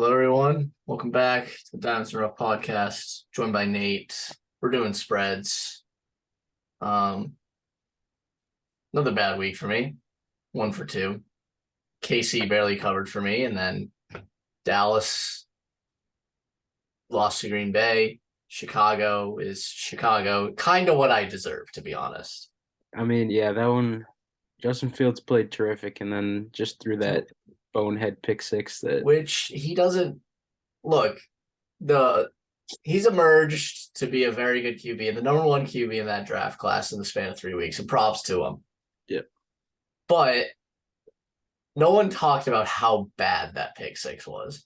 Hello, everyone. Welcome back to the Diamonds and Rough podcast. Joined by Nate. We're doing spreads. Um, Another bad week for me. 1 for 2. KC barely covered for me, and then Dallas lost to Green Bay. Chicago is Chicago. Kind of what I deserve, to be honest. I mean, yeah, that one, Justin Fields played terrific, and then just threw that bonehead pick six that, Which he doesn't look. He's emerged to be a very good QB and the number one QB in that draft class in the span of 3 weeks. And props to him. yeah, But no one talked about how bad that pick six was.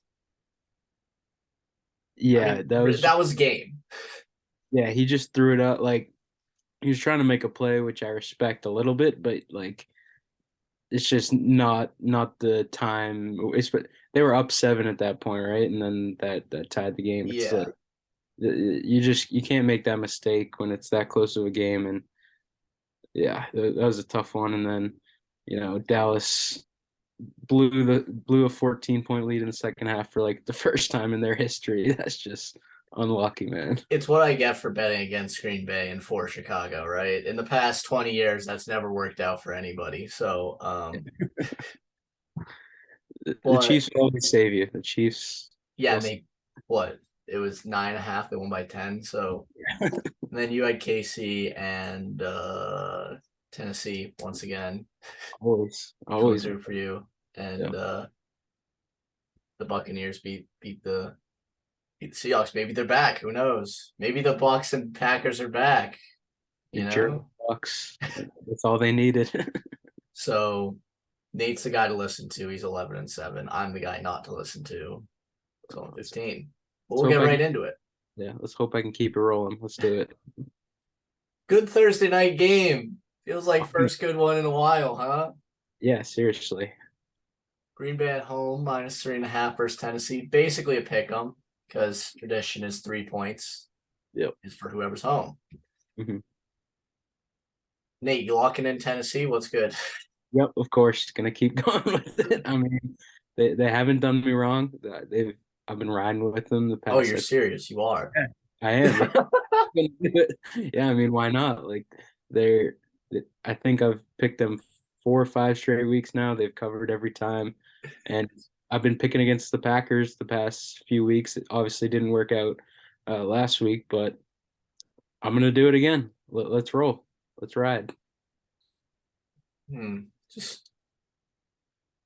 yeah, That was game. yeah, he just threw it out like he was trying to make a play, which I respect a little bit, but like it's just not the time. They were up 7 at that point, right? And then that tied the game. It's like Yeah. you can't make that mistake when it's that close to a game, and yeah, that was a tough one. And then Dallas blew a 14-point lead in the second half for like the first time in their history. That's just unlucky, man. It's what I get for betting against Green Bay and for Chicago, right? In the past 20 years, that's never worked out for anybody. So, The but Chiefs always save you. The Chiefs, yeah, they'll and it was 9.5. They won by 10. So, and then you had KC and Tennessee once again coming always. through for you. Yeah. And the Buccaneers beat the Seahawks. Maybe they're back. Who knows? Maybe the Bucks and Packers are back. You The Jerry know. Bucks. That's all they needed. So Nate's the guy to listen to. He's 11-7. I'm the guy not to listen to. 12-15. But Let's we'll hope get I right can. into it. Yeah, let's hope I can keep it rolling. Let's do it. Good Thursday night game. Feels like first good one in a while, huh? Yeah, seriously. Green Bay at home, -3.5 versus Tennessee. Basically a pick 'em because tradition is 3 points. Yep. Is for whoever's home. hmm Nate, you locking in Tennessee? What's good? Yep, of course. Gonna keep going with it. I mean, they haven't done me wrong. I've been riding with them the Oh, past. you're serious. You are. Yeah, I am. Yeah. Yeah, I mean, why not? Like they're I think I've picked them 4 or 5 straight weeks now. They've covered every time. And I've been picking against the Packers the past few weeks. It obviously didn't work out last week, but I'm gonna do it again. Let's roll. Let's ride. Just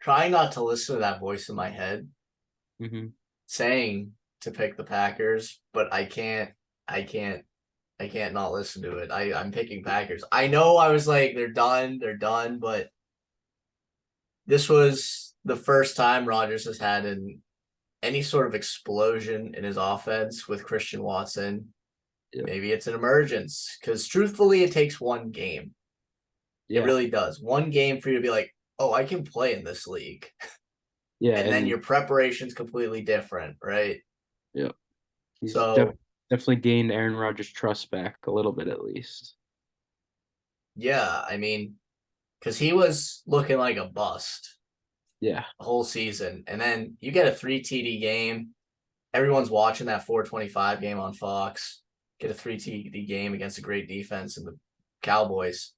trying not to listen to that voice in my head hmm saying to pick the Packers, but I can't not listen to it. I'm picking Packers. I know I was like, they're done, but this was the first time Rodgers has had any sort of explosion in his offense with Christian Watson. Yep. Maybe it's an emergence because truthfully, it takes one game. It Yeah. really does. One game for you to be like, oh, I can play in this league. Yeah. And then And your preparation's completely different, right? yeah, he's So, definitely gained Aaron Rodgers' trust back a little bit at least. yeah, I mean, because he was looking like a bust Yeah. the whole season. And then you get a 3 TD game. Everyone's watching that 425 game on Fox. Get a 3 TD game against a great defense and the Cowboys.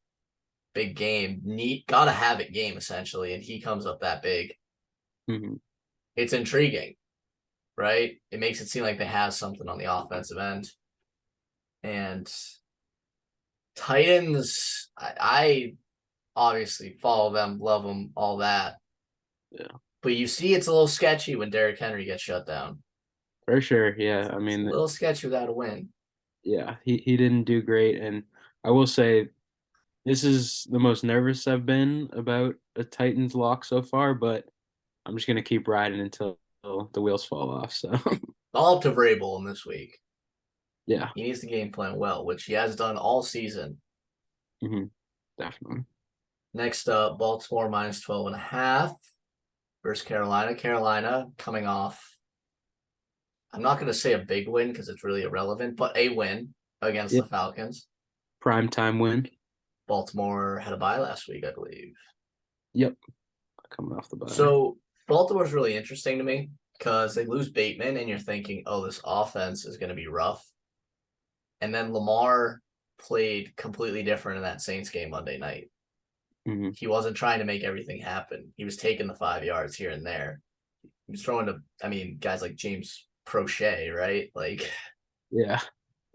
Big game. Neat. Gotta have it game, essentially. And he comes up that big. hmm It's intriguing, right? It makes it seem like they have something on the offensive end. And Titans, I obviously follow them, love them, all that. Yeah. But you see, it's a little sketchy when Derrick Henry gets shut down. For sure. Yeah. I It's a mean, little sketchy without a win. yeah, he didn't do great. And I will say this is the most nervous I've been about a Titans lock so far, but I'm just gonna keep riding until the wheels fall off. So All up to Vrabel in this week. yeah, He needs to game plan well, which he has done all season. hmm definitely. Next up, Baltimore -12.5 versus Carolina. Carolina coming off, I'm not going to say a big win because it's really irrelevant, but a win against Yeah, the Falcons. prime time win. Baltimore had a bye last week, I believe. Yep, coming off the bye. So Baltimore's really interesting to me because they lose Bateman, and you're thinking, oh, this offense is going to be rough. And then Lamar played completely different in that Saints game Monday night. Mhm. He wasn't trying to make everything happen. He was taking the 5 yards here and there. He was throwing to, guys like James Prochet, right? Like, Yeah.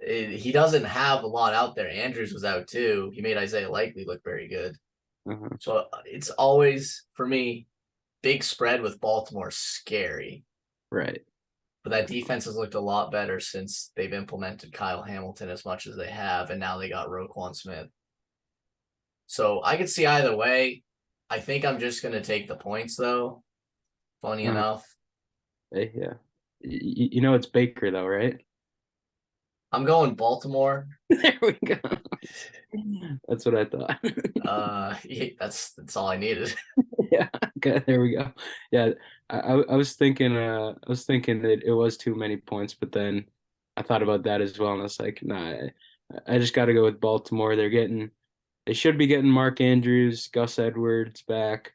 he doesn't have a lot out there. Andrews was out too. He made Isaiah Likely look very good. Uh-huh. So it's always, for me, big spread with Baltimore scary. Right. But that defense has looked a lot better since they've implemented Kyle Hamilton as much as they have, and now they got Roquan Smith. So I could see either way. I think I'm just going to take the points, though. Funny enough. Hey, yeah. You know it's Baker though, right? I'm going Baltimore. There we go. That's what I thought. Yeah, that's all I needed. Yeah. Okay, there we go. Yeah. I was thinking that it was too many points, but then I thought about that as well, and I was like, nah, I just gotta go with Baltimore. They should be getting Mark Andrews, Gus Edwards back.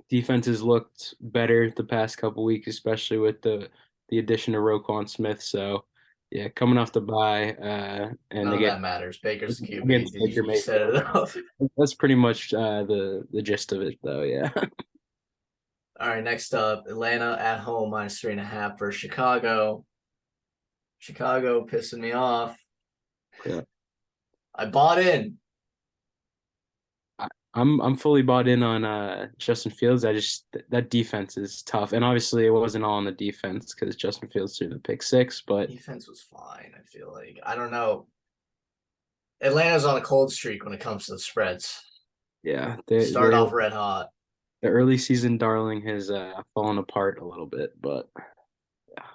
Defense has looked better the past couple weeks, especially with the addition of Roquan Smith. So yeah, coming off the bye, and None of again that matters. Baker's the QB. against Did Baker you set it Mayfield. up? That's pretty much the gist of it, though. Yeah. All right, next up, Atlanta at home -3.5 for Chicago. Chicago pissing me off. Yeah. I bought in. I'm fully bought in on Justin Fields. That defense is tough, and obviously it wasn't all on the defense because Justin Fields threw the pick six. But Defense was fine, I feel like. I don't know. Atlanta's on a cold streak when it comes to the spreads. yeah, Start off red hot. the early season darling has fallen apart a little bit. But yeah,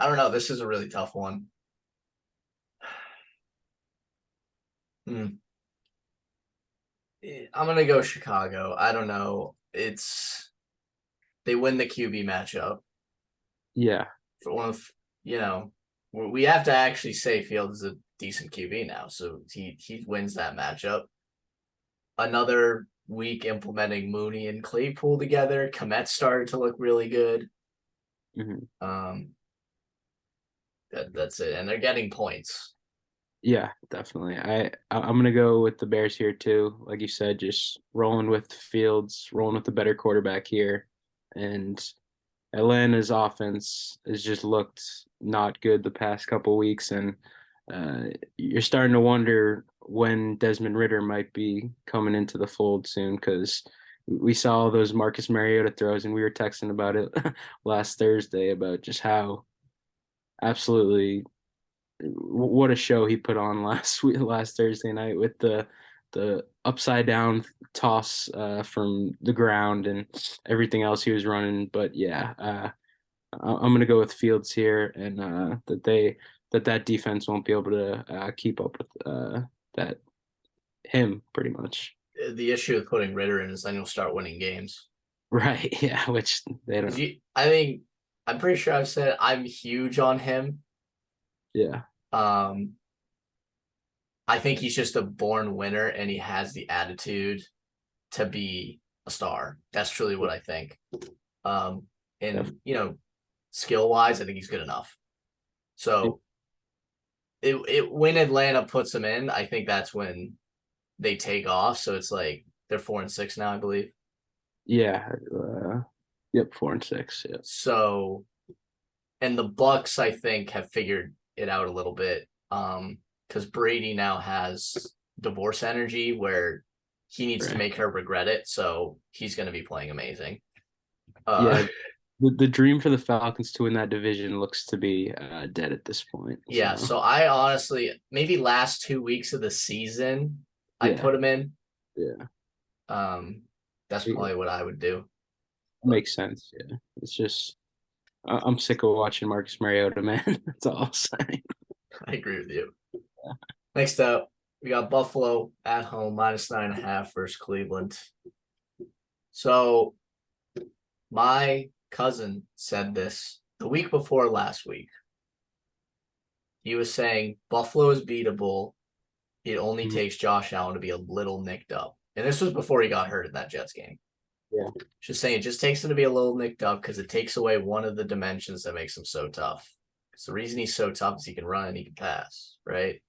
I don't know. This is a really tough one. I'm gonna go Chicago. I don't know. They win the QB matchup. yeah, For one of we have to actually say Fields is a decent QB now, so he wins that matchup. Another week implementing Mooney and Claypool together. Komet started to look really good. mhm. That's it, and they're getting points. Yeah, definitely. I'm gonna go with the Bears here too. Like you said, just rolling with Fields, rolling with the better quarterback here, and Atlanta's offense has just looked not good the past couple weeks, and you're starting to wonder when Desmond Ritter might be coming into the fold soon because we saw all those Marcus Mariota throws, and we were texting about it last Thursday about just how absolutely what a show he put on last Thursday night with the upside down toss from the ground and everything else he was running. But yeah, I'm gonna go with Fields here, and that defense won't be able to keep up with that him pretty much. The issue with putting Ritter in is then you'll start winning games. Right? Yeah, which they don't. I'm pretty sure I've said I'm huge on him. Yeah. I think he's just a born winner, and he has the attitude to be a star. That's truly what I think. And skill wise, I think he's good enough. So when Atlanta puts him in, I think that's when they take off. So it's like they're 4-6 now, I believe. Yeah. Yep. 4-6. Yeah. So, and the Bucks, I think, have figured it out a little bit. Because Brady now has divorce energy where he needs to make her regret it. So he's going to be playing amazing. Yeah. The dream for the Falcons to win that division looks to be dead at this point. Yeah, so I honestly, maybe last 2 weeks of the season, I put him in. Yeah. That's probably what I would do. Makes sense. Yeah. It's just I'm sick of watching Marcus Mariota, man. That's all I'm saying. I agree with you. Yeah. Next up, we got Buffalo at home, -9.5 versus Cleveland. So my cousin said this the week before last week. He was saying Buffalo is beatable. It only takes Josh Allen to be a little nicked up. And this was before he got hurt in that Jets game. Yeah. Just saying, it just takes him to be a little nicked up because it takes away one of the dimensions that makes him so tough. Because the reason he's so tough is he can run and he can pass, right?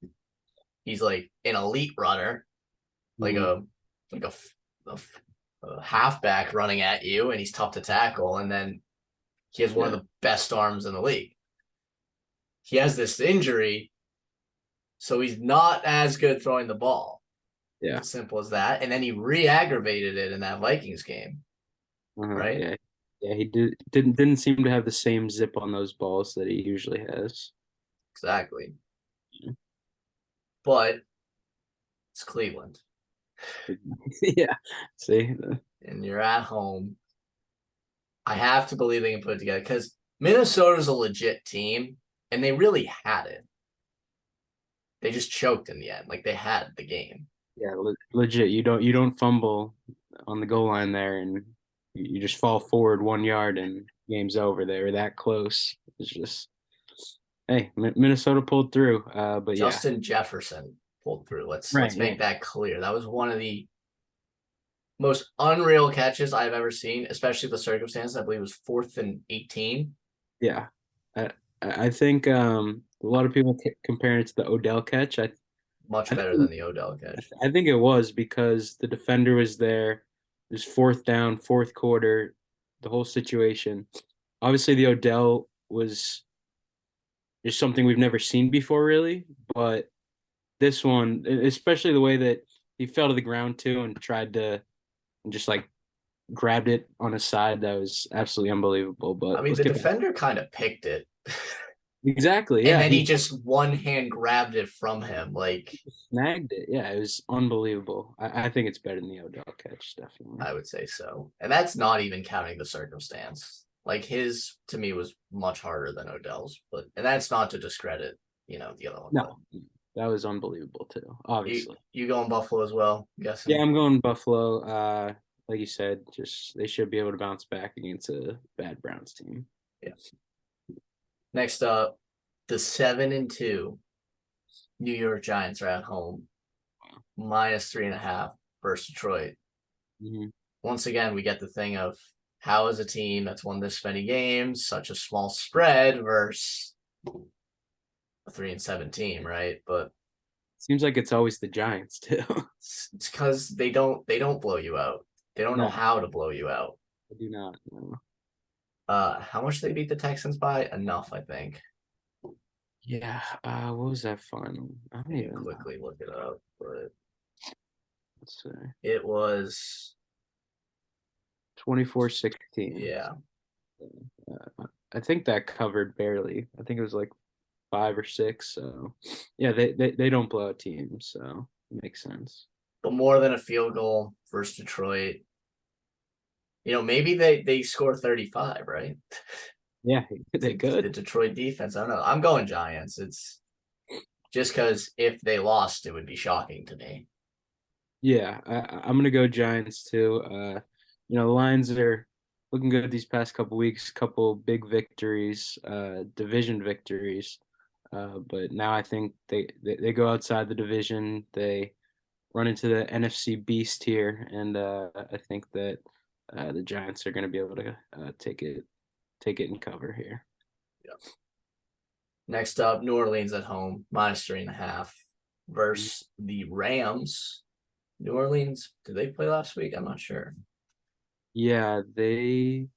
He's like an elite runner, like Mhm. a halfback running at you, and he's tough to tackle. And then he has one of the best arms in the league. He has this injury, so he's not as good throwing the ball. Yeah. It's as simple as that. And then he re-aggravated it in that Vikings game, right? Yeah. Yeah, he didn't seem to have the same zip on those balls that he usually has. Exactly. But it's Cleveland. Yeah. See? And you're at home. I have to believe they can put it together because Minnesota's a legit team, and they really had it. They just choked in the end. Like they had the game. Yeah, legit. You don't fumble on the goal line there, and you just fall forward 1 yard, and game's over. They were that close. It's just, hey, Minnesota pulled through. But yeah, Justin Jefferson pulled through. Let's right. make that clear. That was one of the most unreal catches I've ever seen, especially the circumstances. I believe it was 4th and 18. Yeah, I think a lot of people comparing it to the Odell catch. Much I better than think the Odell catch. I think it was because the defender was there. It was fourth down, fourth quarter, the whole situation. Obviously, the Odell was just something we've never seen before, really. But this one, especially the way that he fell to the ground too and tried to and just like grabbed it on his side, that was absolutely unbelievable. I But mean, let's the get back. defender kind of picked it. Exactly, And yeah. then he He just one hand grabbed it from him. Like, snagged it. Yeah, it was unbelievable. I think it's better than the Odell catch, definitely. I would say so. And that's not even counting the circumstance. Like his to me was much harder than Odell's, but and that's not to discredit, the other one. But No, that was unbelievable too, you obviously. you going Buffalo as well, I'm Yeah, guessing. I'm going Buffalo. Like you said, just they should be able to bounce back against a bad Browns team. Yeah. Next up, the 7-2 New York Giants are at home, -3.5 versus Detroit. Mhm. Once again, we get the thing of how is a team that's won this many games, such a small spread versus a 3-7 team, right? But Seems like it's always the Giants too. it's because they don't blow you out. They don't know No, how to blow you out. I do not. No. How much they beat the Texans by? Enough, I think. Yeah. What was that final? I don't I can even know. quickly look it up, but Let's see. it was 24-16. yeah. I think that covered barely. I think it was like 5 or 6. So yeah, they don't blow out teams, so it makes sense. But more than a field goal versus Detroit. Maybe they score 35, right? Yeah, they The could. Detroit defense. I don't know. I'm going Giants. It's just because if they lost, it would be shocking to me. Yeah, I'm gonna go Giants too. The Lions are looking good these past couple weeks. Couple big victories, division victories. But now I think they go outside the division. They run into the NFC beast here, and I think that the Giants are going to be able to take it and cover here. Yeah. Next up, New Orleans at home, -3.5 versus the Rams. New Orleans, did they play last week? I'm not sure. Yeah, they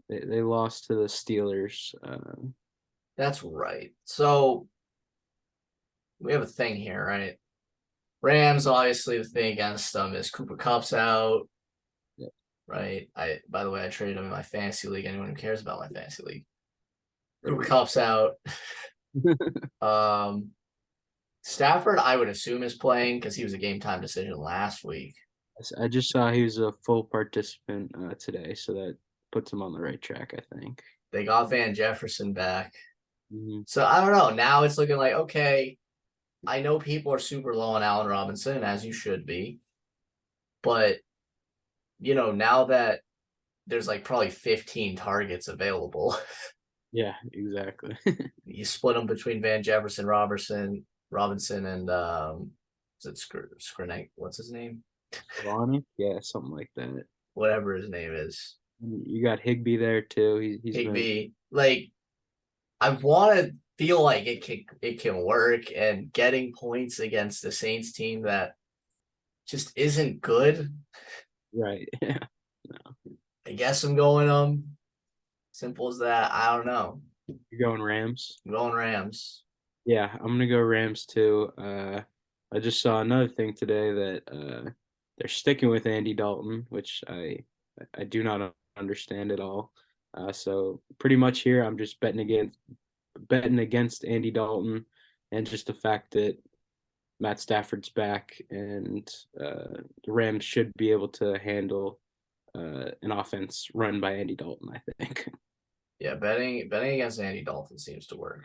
lost to the Steelers. That's right. So we have a thing here, right? Rams, obviously, the thing against them is Cooper Kupp's out, Yeah. right? By the way, I traded him in my fantasy league. Anyone who cares about my fantasy league. Cooper Kupp's out. Um, Stafford, I would assume, is playing because he was a game time decision last week. I just saw he was a full participant today, so that puts him on the right track, I think. They got Van Jefferson back. Mm-hmm. So I don't know. Now it's looking like, okay, I know people are super low on Allen Robinson, as you should be. But, now that there's like probably 15 targets available, Yeah, exactly. you split them between Van Jefferson, Robinson, and is it Skriniar? What's his name? Ronnie? Yeah, something like that. whatever his name is. You got Higby there too. He's been Higby. Like, I want to feel like it can work, and getting points against the Saints team that just isn't good. right. Yeah. I guess I'm going simple as that. I don't know. You're going Rams. I'm going Rams. Yeah, I'm gonna go Rams too. I just saw another thing today that they're sticking with Andy Dalton, which I do not understand at all. So pretty much here, I'm just betting against Andy Dalton, and just the fact that Matt Stafford's back, and the Rams should be able to handle an offense run by Andy Dalton, I think. Yeah, betting against Andy Dalton seems to work.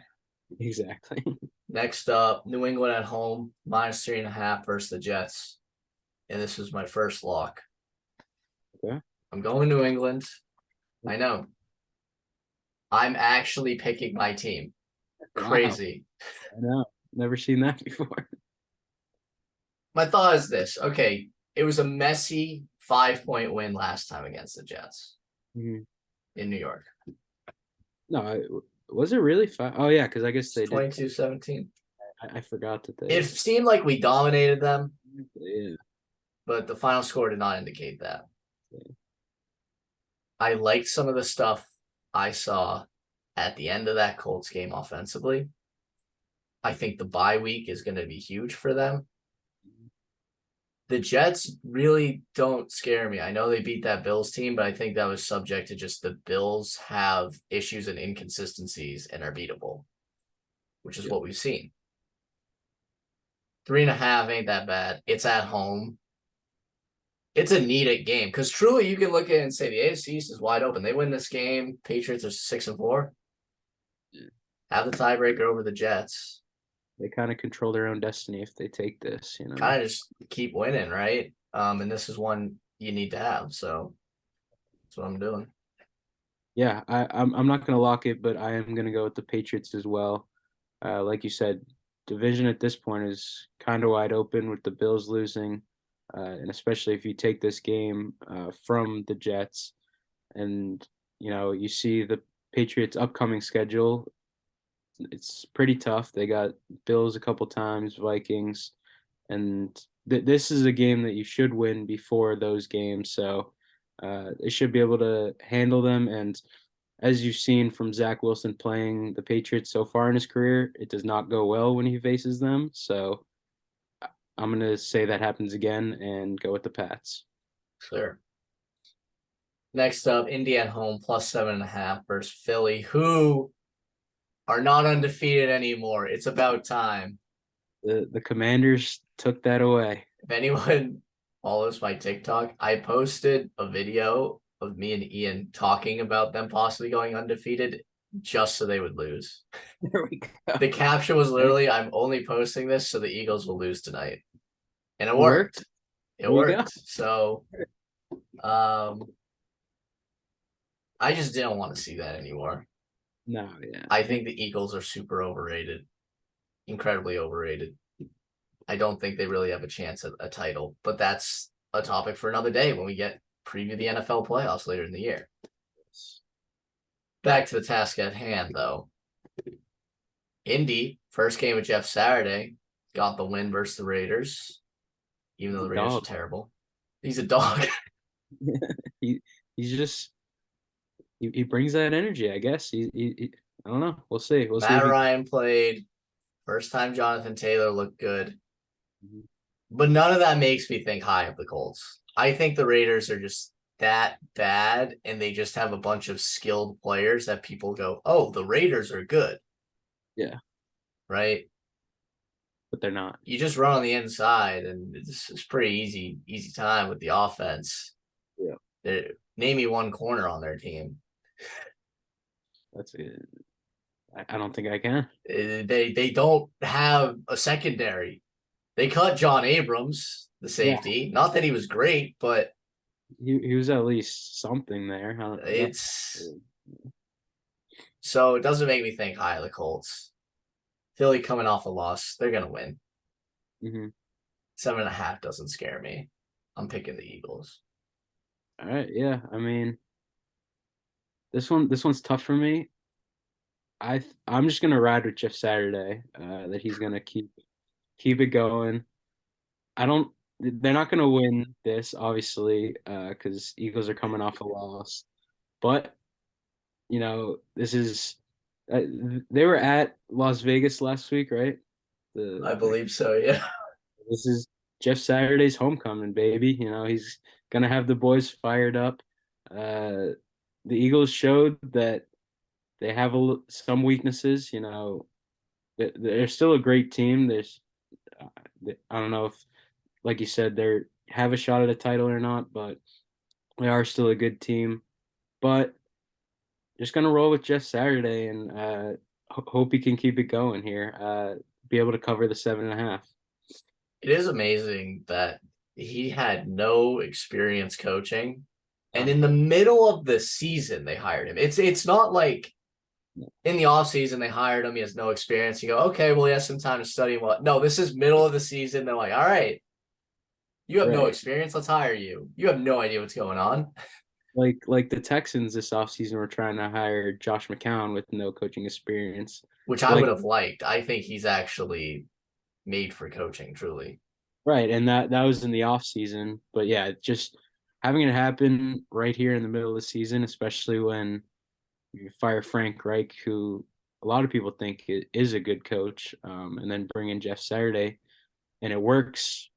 Exactly. Next up, New England at home, -3.5 versus the Jets. And this was my first lock. Okay. I'm going New England. I know. I'm actually picking my team. Crazy. Wow. I know. Never seen that before. My thought is this. Okay, it was a messy 5-point win last time against the Jets Mhm. in New York. No, was it really five? Oh yeah, because I guess they did. 22-17. I forgot that they. It seemed like we dominated them, Yeah. but the final score did not indicate that. Yeah. I liked some of the stuff I saw at the end of that Colts game offensively. I think the bye week is going to be huge for them. The Jets really don't scare me. I know they beat that Bills team, but I think that was subject to just the Bills have issues and inconsistencies and are beatable, which is what we've seen. 3.5 ain't that bad. It's at home. It's a needed game because truly you can look at it and say the AFC East is wide open. They win this game. Patriots are 6-4. Have the tiebreaker over the Jets. They kind of control their own destiny if they take this, Kind of just keep winning, right? And this is one you need to have. So that's what I'm doing. Yeah, I'm not gonna lock it, but I am gonna go with the Patriots as well. Like you said, division at this point is kind of wide open with the Bills losing, and especially if you take this game from the Jets, and you see the Patriots' upcoming schedule. It's pretty tough. They got Bills a couple times, Vikings, and this is a game that you should win before those games. So they should be able to handle them. And as you've seen from Zach Wilson playing the Patriots so far in his career, it does not go well when he faces them. So I'm going to say that happens again and go with the Pats. Sure. Next up, Indy at home +7.5 versus Philly, who are not undefeated anymore. It's about time. The Commanders took that away. If anyone follows my TikTok, I posted a video of me and Ian talking about them possibly going undefeated just so they would lose. There we go. The caption was literally, I'm only posting this so the Eagles will lose tonight. And it worked. It worked. So I just didn't want to see that anymore. No, yeah. I think the Eagles are super overrated. Incredibly overrated. I don't think they really have a chance at a title, but that's a topic for another day when we get preview the NFL playoffs later in the year. Back to the task at hand, though. Indy, first game with Jeff Saturday, got the win versus the Raiders, even though the Raiders are terrible. He's a dog. he's just he brings that energy, I guess. He I don't know. We'll see. Matt Ryan played. First time Jonathan Taylor looked good. But none of that makes me think high of the Colts. I think the Raiders are just that bad, and they just have a bunch of skilled players that people go, oh, the Raiders are good. Yeah. Right? But they're not. You just run on the inside, and it's pretty easy time with the offense. Yeah. Name me one corner on their team. That's it. I don't think I can. They don't have a secondary. They cut John Abrams, the safety. Yeah. Not that he was great, but he was at least something there. So it doesn't make me think high of the Colts. Philly coming off a loss, they're gonna win. 7.5 doesn't scare me. I'm picking the Eagles. All right, yeah. I mean, this one's tough for me. I'm just gonna ride with Jeff Saturday. That he's gonna keep it going. I don't. They're not gonna win this, obviously, because Eagles are coming off a loss. But this is. Uh, they were at Las Vegas last week, right? I The believe so, yeah. This is Jeff Saturday's homecoming, baby. He's gonna have the boys fired up. Uh, the Eagles showed that they have some weaknesses. They're still a great team. Uh, I don't know if, like you said, they have a shot at a title or not, but they are still a good team. But just gonna roll with Jeff Saturday and hope he can keep it going here. Be able to cover the 7.5. It is amazing that he had no experience coaching. And None. in the middle of the season, they hired him. It's not like in the offseason they hired him. He has no experience. You go, okay, well, he has some time to study. Well, no, this is middle of the season. They're like, all right, you have no Right. experience. Let's hire you. You have no idea what's going on, Like the Texans this offseason were trying to hire Josh McCown with no coaching experience. which I would Like have liked. I think he's actually made for coaching, truly. right, and that was in the offseason. But yeah, just having it happen right here in the middle of the season, especially when you fire Frank Reich, who a lot of people think is a good coach, and then bring in Jeff Saturday, and it works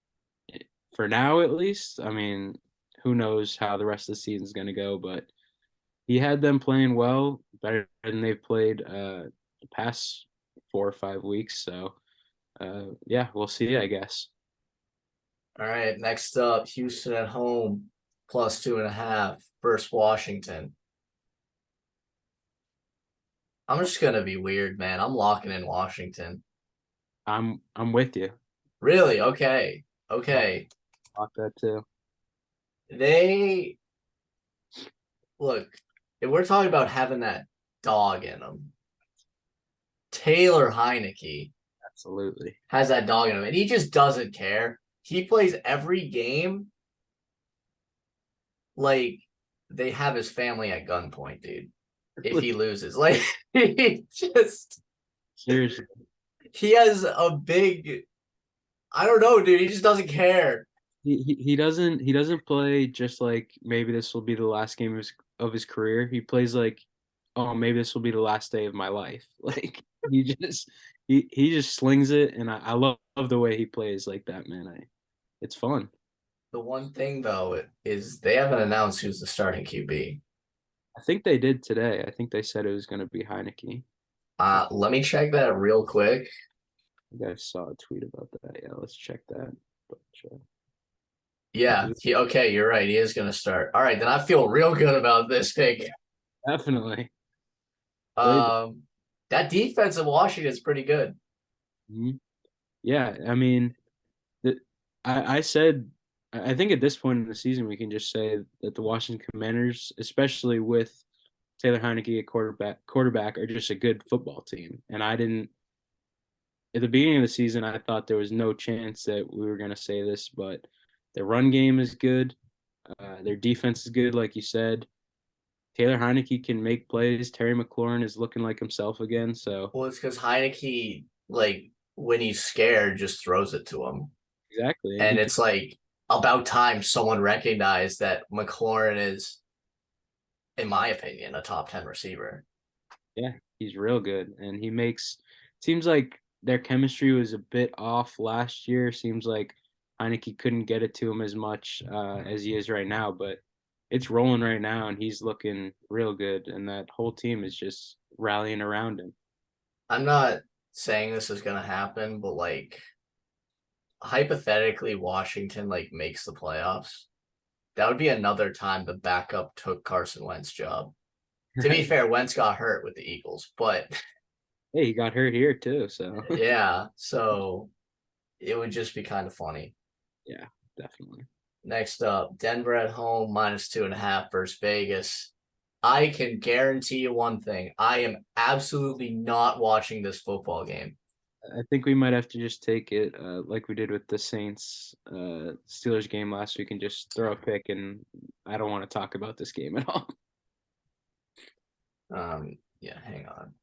for now at least. I mean, who knows how the rest of the season is going to go, but he had them playing well, better than they've played the past 4 or 5 weeks. So yeah, we'll see, I guess. All right, next up, Houston at home, +2.5 versus Washington. I'm just gonna be weird, man. I'm locking in Washington. I'm with you. Really? Okay. Lock, Okay. lock that too. They look, if we're talking about having that dog in them, Taylor Heineke Absolutely. has that dog in him, and he just doesn't care. He plays every game like they have his family at gunpoint, dude. If he loses, like he just Seriously. he has a big, I don't know, dude. He just doesn't care. He doesn't play just like maybe this will be the last game of his career. He plays like, oh, maybe this will be the last day of my life. Like he just slings it, and I love the way he plays like that, man. It's fun. The one thing though is they haven't announced who's the starting QB. I think they did today. I think they said it was going to be Heineke. Let me check that real quick. I think I saw a tweet about that. Yeah, let's check that. But, Yeah, okay, you're right. He is gonna start. All right, then I feel real good about this pick. definitely. They, Um, that defense in Washington is pretty good. mhm. Yeah, I mean, the, I said I think at this point in the season we can just say that the Washington Commanders, especially with Taylor Heineke at quarterback, are just a good football team. And I didn't at the beginning of the season I thought there was no chance that we were going to say this, but their run game is good. Their defense is good, like you said. Taylor Heineke can make plays. Terry McLaurin is looking like himself again. So Well, it's because Heineke, like when he's scared, just throws it to him, exactly, and and he can, it's like about time someone recognized that McLaurin is, in my opinion, a top 10 receiver. yeah, he's real good, and he makes. Seems like their chemistry was a bit off last year. Seems like Heineke couldn't get it to him as much as he is right now, but it's rolling right now, and he's looking real good, and that whole team is just rallying around him. I'm not saying this is gonna happen, but like hypothetically, Washington like makes the playoffs. That would be another time the backup took Carson Wentz's job. To be Right? fair, Wentz got hurt with the Eagles, but Hey, he got hurt here too, so yeah, so it would just be kind of funny. yeah, definitely. Next up, Denver at home, -2.5 versus Vegas. I can guarantee you one thing. I am absolutely not watching this football game. I think we might have to just take it like we did with the Saints Steelers game last week and just throw a pick. And I don't want to talk about this game at all. Yeah, hang on.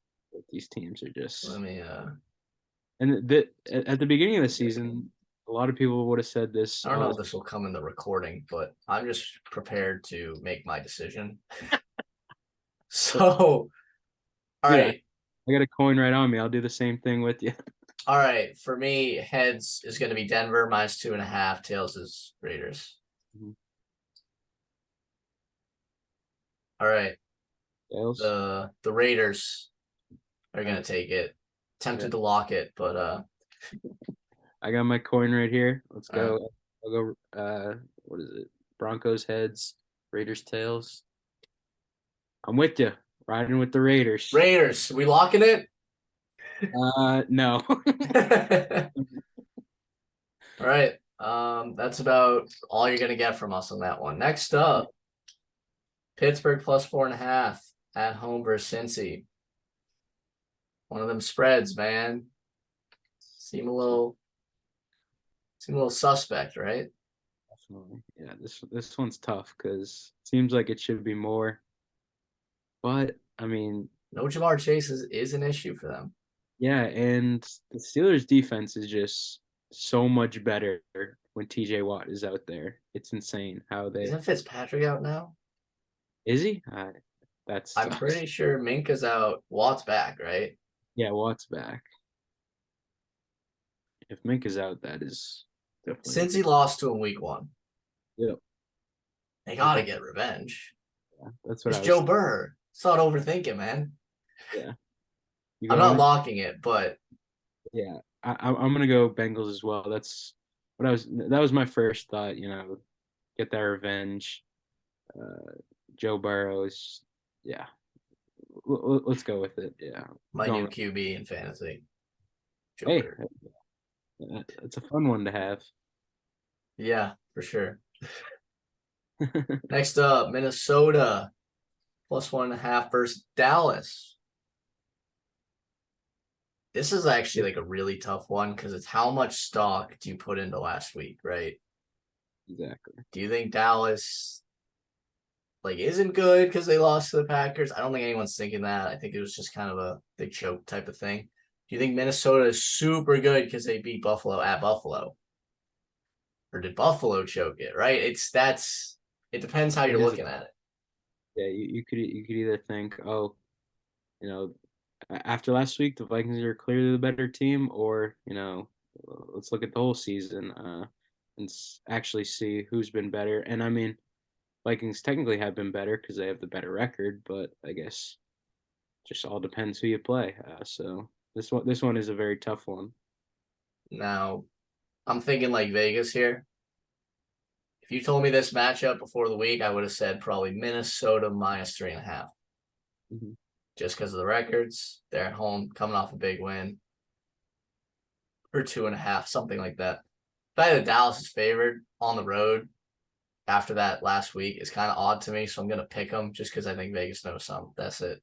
These teams are just. Let me. And at the beginning of the season, a lot of people would have said this. I don't know if this will come in the recording, but I'm just prepared to make my decision. So, all right. I got a coin right on me. I'll do the same thing with you. All right. For me, heads is going to be Denver -2.5. Tails is Raiders. Mhm. All right. Tails. The Raiders are going to take it. Tempted to lock it, but I got my coin right here. Let's go. I'll go. What is it? Broncos heads, Raiders tails. I'm with you. Riding with the Raiders. Raiders. We locking it? No. All right. That's about all you're gonna get from us on that one. Next up, Pittsburgh +4.5 at home versus Cincy. One of them spreads, man. Seem a little suspect, right? Definitely. Yeah, this one's tough because it seems like it should be more. But I mean, no Jamar Chase is an issue for them. Yeah, and the Steelers defense is just so much better when TJ Watt is out there. It's insane how they Isn't Fitzpatrick out now? Is he? That's I'm pretty sure Minka's out. Watt's back, right? Yeah, Watt's back. If Minka's out, that is definitely since he lost to him week 1. Yep. They gotta get revenge. Yeah, that's what it's Joe Burr. It's not overthinking, man. Yeah. I'm not locking it, but yeah, I'm gonna go Bengals as well. That's what that was my first thought, get that revenge. Joe Burrow's, yeah. Let's go with it. Yeah. My new QB in fantasy. Joe Burrow. It's a fun one to have. Yeah, for sure. Next up, Minnesota +1.5 versus Dallas. This is actually like a really tough one because it's how much stock do you put into last week, right? Exactly. Do you think Dallas isn't good because they lost to the Packers? I don't think anyone's thinking that. I think it was just kind of a big choke type of thing. Do you think Minnesota is super good because they beat Buffalo at Buffalo? Or did Buffalo choke it, right? It depends how you're looking at it. Yeah, you could either think, after last week the Vikings are clearly the better team, or let's look at the whole season and actually see who's been better. And I mean, Vikings technically have been better because they have the better record, but I guess just all depends who you play. So this one is a very tough one. Now, I'm thinking like Vegas here. If you told me this matchup before the week, I would have said probably Minnesota -3.5. Mm-hmm. Just because of the records. They're at home, coming off a big win. Or 2.5, something like that. The fact that Dallas is favored on the road after that last week is kind of odd to me, so I'm going to pick them just because I think Vegas knows something. That's it.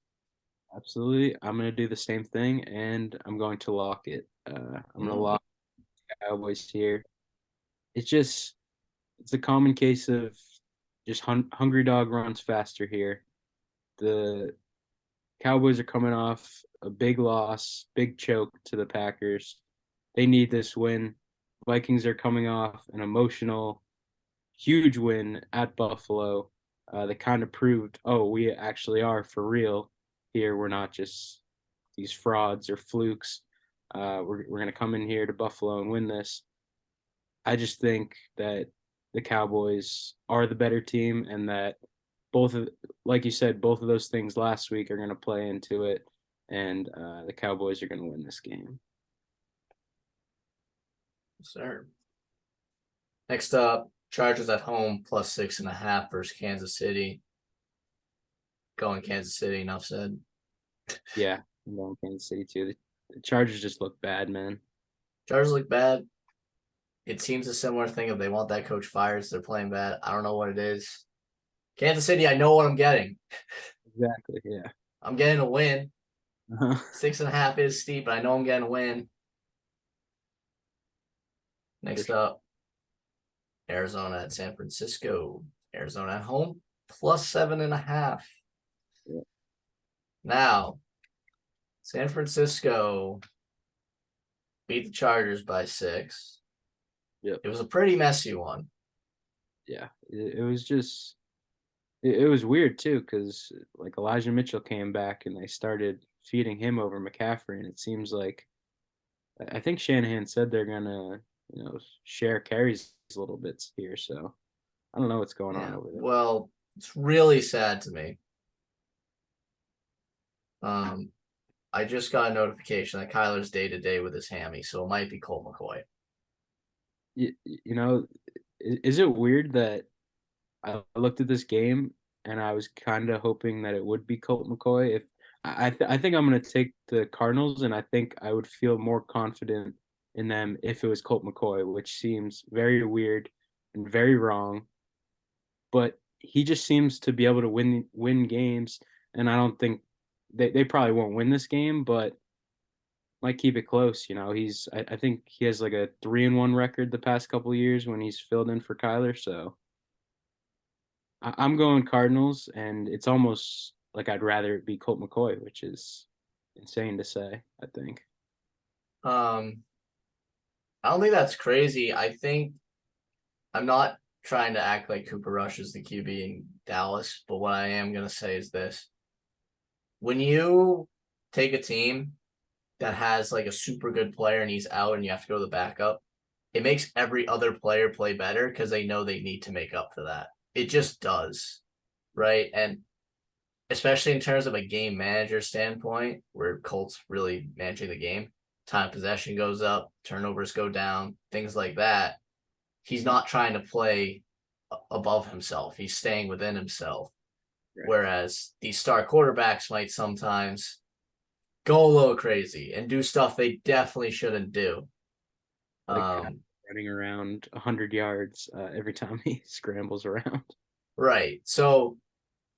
Absolutely. I'm going to do the same thing, and I'm going to lock it. I'm going to lock the Cowboys here. It's a common case of just hungry dog runs faster here. The Cowboys are coming off a big loss, big choke to the Packers. They need this win. Vikings are coming off an emotional, huge win at Buffalo. They kind of proved, we actually are for real here. We're not just these frauds or flukes. We're going to come in here to Buffalo and win this. I just think that the Cowboys are the better team, and that like you said, both of those things last week are going to play into it, and the Cowboys are going to win this game. Sir. Next up, Chargers at home +6.5 versus Kansas City. Going Kansas City, enough said. Yeah, I'm going Kansas City too. The Chargers just look bad, man. Chargers look bad. It seems a similar thing. If they want that coach fired, so they're playing bad. I don't know what it is. Kansas City, I know what I'm getting. Exactly, yeah. I'm getting a win. 6.5 is steep, but I know I'm getting a win. Next up, Arizona at San Francisco. Arizona at home, +7.5. Yeah. Now, San Francisco beat the Chargers by 6. Yep. It was a pretty messy one. Yeah. It was just it was weird too, because like Elijah Mitchell came back and they started feeding him over McCaffrey, and it seems like I think Shanahan said they're gonna, share carries a little bits here. So I don't know what's going on Yeah. over there. Well, it's really sad to me. I just got a notification that Kyler's day to day with his hammy, so it might be Colt McCoy. You know, is it weird that I looked at this game and I was kind of hoping that it would be Colt McCoy? If I think I'm going to take the Cardinals, and I think I would feel more confident in them if it was Colt McCoy, which seems very weird and very wrong. But he just seems to be able to win games, and I don't think they probably won't win this game, but might keep it close. I think he has like a 3-1 record the past couple of years when he's filled in for Kyler. So I'm going Cardinals, and it's almost like I'd rather it be Colt McCoy, which is insane to say, I think. Um, I don't think that's crazy. I think I'm not trying to act like Cooper Rush is the QB in Dallas, but what I am going to say is this. When you take a team that has like a super good player and he's out and you have to go to the backup, it makes every other player play better because they know they need to make up for that. It just does, right? And especially in terms of a game manager standpoint, where Colt's really managing the game, time of possession goes up, turnovers go down, things like that. He's not trying to play above himself. He's staying within himself. Right. Whereas these star quarterbacks might sometimes go a little crazy and do stuff they definitely shouldn't do. Like running around 100 yards every time he scrambles around. Right. So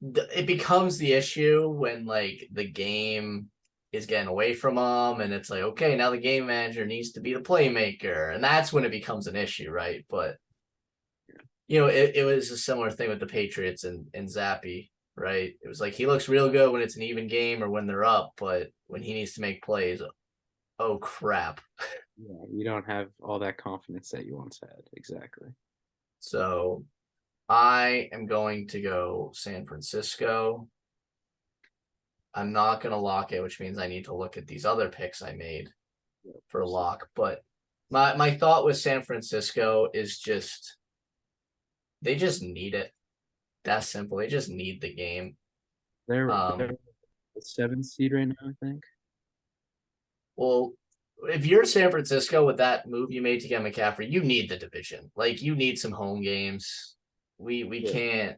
it becomes the issue when like the game is getting away from him and it's like, okay, now the game manager needs to be the playmaker. And that's when it becomes an issue, right? But it was a similar thing with the Patriots and Zappy, right? It was like he looks real good when it's an even game or when they're up, but when he needs to make plays, oh crap. Yeah, you don't have all that confidence that you once had. Exactly. So I am going to go San Francisco. I'm not going to lock it, which means I need to look at these other picks I made for a lock. But my thought with San Francisco is just they just need it. That's simple. They just need the game. They're the 7th seed right now, I think. Well, if you're San Francisco with that move you made to get McCaffrey, you need the division. Like you need some home games. We can't.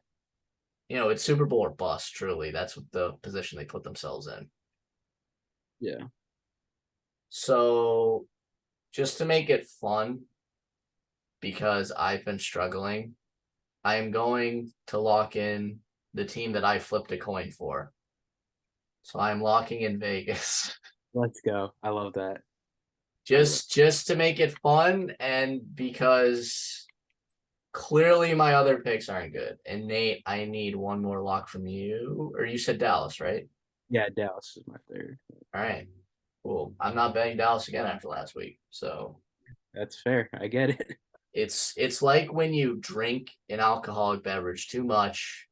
It's Super Bowl or bust. Truly, that's what the position they put themselves in. Yeah. So, just to make it fun, because I've been struggling, I am going to lock in the team that I flipped a coin for. So I'm locking in Vegas. Let's go. I love that. Just to make it fun and because clearly my other picks aren't good. And Nate, I need one more lock from you. Or you said Dallas, right? Yeah, Dallas is my third. All right. Well, I'm not betting Dallas again after last week. So That's fair. I get it. it's like when you drink an alcoholic beverage too much,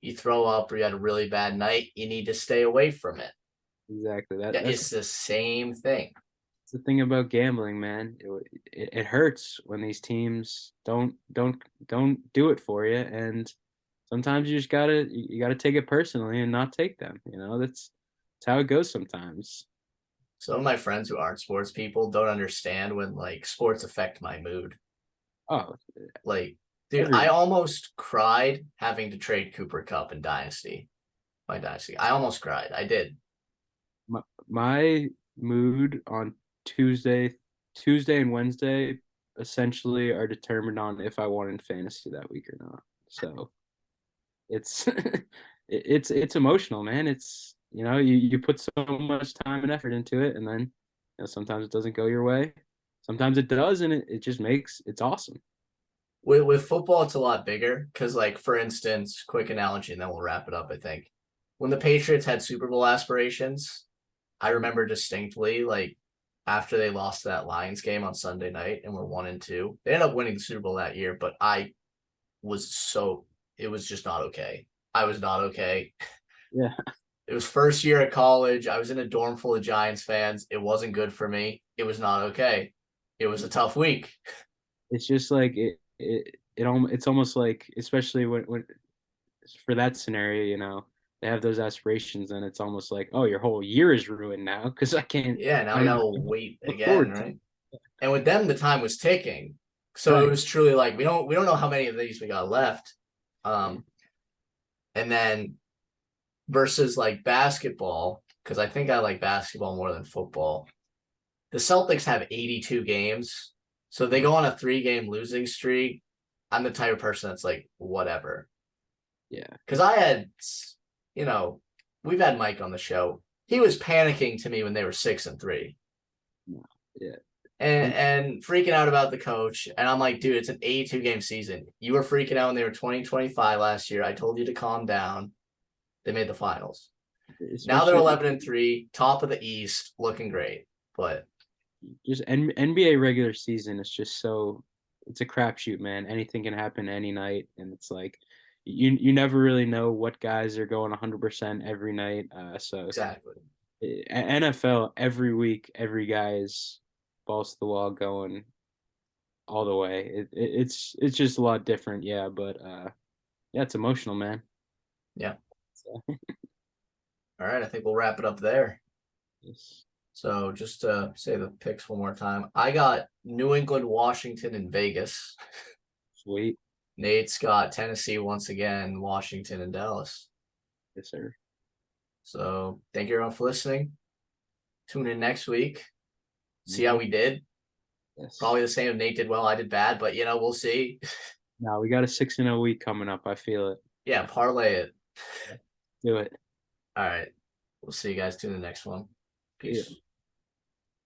you throw up or you had a really bad night, you need to stay away from it. Exactly. It's the same thing. That's the thing about gambling, man. It hurts when these teams don't do it for you, and sometimes you gotta take it personally and not take them. That's how it goes sometimes. Some of my friends who aren't sports people don't understand when like sports affect my mood. Oh, Like, dude, I almost cried having to trade Cooper Cup in Dynasty. My Dynasty. I almost cried. I did. my mood on Tuesday and Wednesday essentially are determined on if I won in fantasy that week or not. So it's it's emotional, man. It's you put so much time and effort into it, and then sometimes it doesn't go your way. sometimes it does, and it just makes it's awesome. With football, it's a lot bigger because, like, for instance, quick analogy, and then we'll wrap it up. I think when the Patriots had Super Bowl aspirations, I remember distinctly, like, after they lost that Lions game on Sunday night and were 1-2, they ended up winning the Super Bowl that year. But it was just not okay. I was not okay. Yeah, It was first year at college. I was in a dorm full of Giants fans. It wasn't good for me. It was not okay. It was a tough week. it's just like it's almost like, especially when for that scenario, they have those aspirations, and it's almost like, oh, your whole year is ruined now because Yeah, now we I'm not gotta gonna wait look again, forward to. right? And with them, the time was ticking. So it Right. was truly like we don't know how many of these we got left. And then versus like basketball, because I think I like basketball more than football. The Celtics have 82 games. So they go on a 3-game losing streak. I'm the type of person that's like, whatever. Yeah. Because I had, you know, we've had Mike on the show. He was panicking to me when they were 6-3. Yeah. And freaking out about the coach. And I'm like, dude, it's an 82-game season. You were freaking out when they were 20-25 last year. I told you to calm down. They made the finals. Now they're Especially 11-3, top of the East, looking great. But just NBA regular season is just so, it's a crapshoot, man. Anything can happen any night, and it's like you never really know what guys are going 100% every night. So exactly. NFL every week, every guy is balls to the wall going all the way. It's just a lot different, yeah. But yeah, it's emotional, man. Yeah. So, All right. I think we'll wrap it up there. yes. So just to say the picks one more time, I got New England, Washington, and Vegas. Sweet. Nate's got Tennessee once again, Washington, and Dallas. Yes, sir. So thank you everyone for listening. Tune in next week. See how Mhm. we did. Yes. Probably the same if Nate did well, I did bad, but we'll see. Now we got a 6-0 week coming up. I feel it. Yeah, parlay it. Do it. All right. We'll see you guys tune in the next one. See ya. Peace.